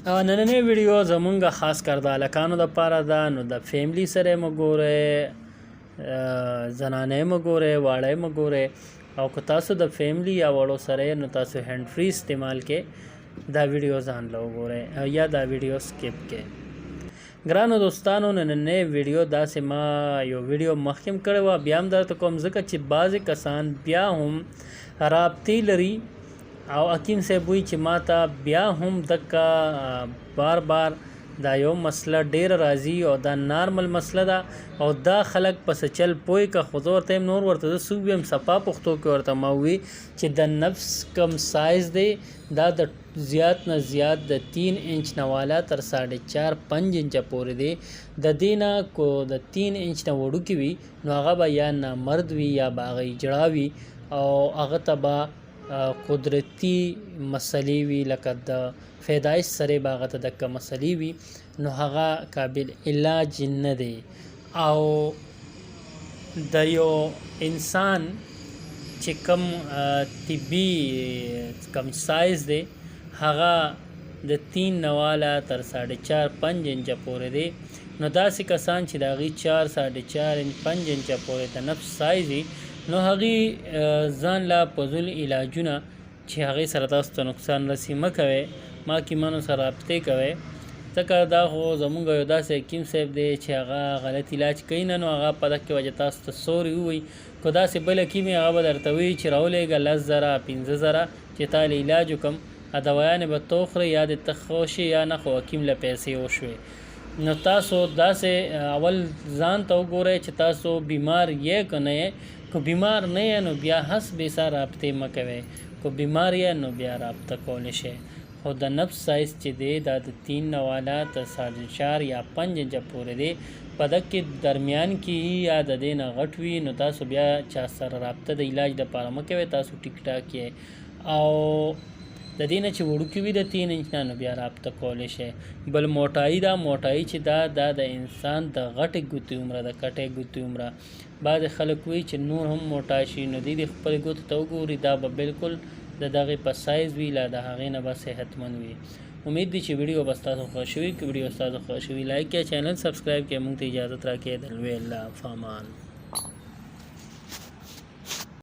نننې ویډیو زمونږ خاص کر د هلکانو دپاره ده، نو د فیملی سره یې مه ګورئ، زنانه یې مه ګورئ، واړه یې مه ګورئ. او که تاسو د فیملی یا وړو سره یې نو تاسو هینډ فری استعمال کې دا ویډیو ځان له وګورئ یا دا ویډیو سکیپ کې. ګرانو دوستانو، نننې ویډیو داسې ما یو ویډیو مخکې هم کړې وه، بیا هم درته کوم ځکه چې بعضې کسان بیا هم رابطې لري او حکیم صاحب وایي چې ما ته بیا هم دکه بار بار دا یو مسله ډیره راځي او دا نارمل مسله ده او دا خلک پس چل پوی که خو زه ورته یم نور ورته زه څوک ویم صفا پښتو کې ورته ما ووي چې د نفس کم سایز دی دا د زیات نه زیات د 3 انچ نه والا تر 4.5 انچه پورې دی. د دې نه کو د 3 انچ نه وړوکي وي نو هغه به یا نامرد وي یا به هغه اجړا وي او هغه ته به قدرتی مسلې وي لکه د پیدایش سره به هغه ته دکه مسلې وي نو هغه قابل علاج نه دی. او د یو انسان چې کم طبي کم سایز دی هغه د 3 نه والا تر 4.5 انچه پورې دی. نو داسې کسان چې د هغې 4 4.5 انچ 5 انچه پورې د نفس سایز وي نو هغې ځان له فضول علاجونه چې هغې سره تاسو ته نقصان رسي مه کوئ، ما حکیمانو سره رابطې کوئ، ځکه دا خو زمونږ یو داسې حکیم صاحب دی چې هغه غلط علاج کوي نه نو هغه په دغه وجه تاسو ته سوري ووایي. که داسې بل حکیم هغه به درته وایي چې راولېږه 10,000 15,000 چې تا له علاج وکړم، دوایانې به ته وخورې یا دې ته ښه شي یا نه خو حکیم له پیسې وشوې. نو تاسو داسې اول ځان ته وګورئ چې تاسو بیمار یې که نه یې. که بیمار نه یې نو بیا حسب حساب رابطې مه کوئ، که بیمار یې نو بیا رابطه کولی شئ. خو د نفس سایز چې دی دا د 3 نه والا تر 4.5 یا 5 انچه پورې دی، په دغه کې درمیان کې یا د دې نه غټ وي نو تاسو بیا چا سره رابطه د علاج دپاره مه کوئ، تاسو ټیک ټاک یې. او د دې نه چې وړوکي وي د 3 انچ نه نو بیا رابطه کولی شئ. بل موټایي دا موټایي چې دا د انسان د غټې ګوتې عمره د کټې ګوتې عمره. بعضې خلک وایي چې نور هم موټای شي نو دوی د خپلې ګوتو ته وګوري دا به بالکل د دغې په سایز وي لا د هغې نه به صحتمند وي. امید دی چې ویډیو به ستاسو خوښ وي. که ویډیو ستاسو خوښ وي لایک کړئ، چینل سبسکرایب کړئ، موږ ته اجازت راکړئ. د لوی الله په امان.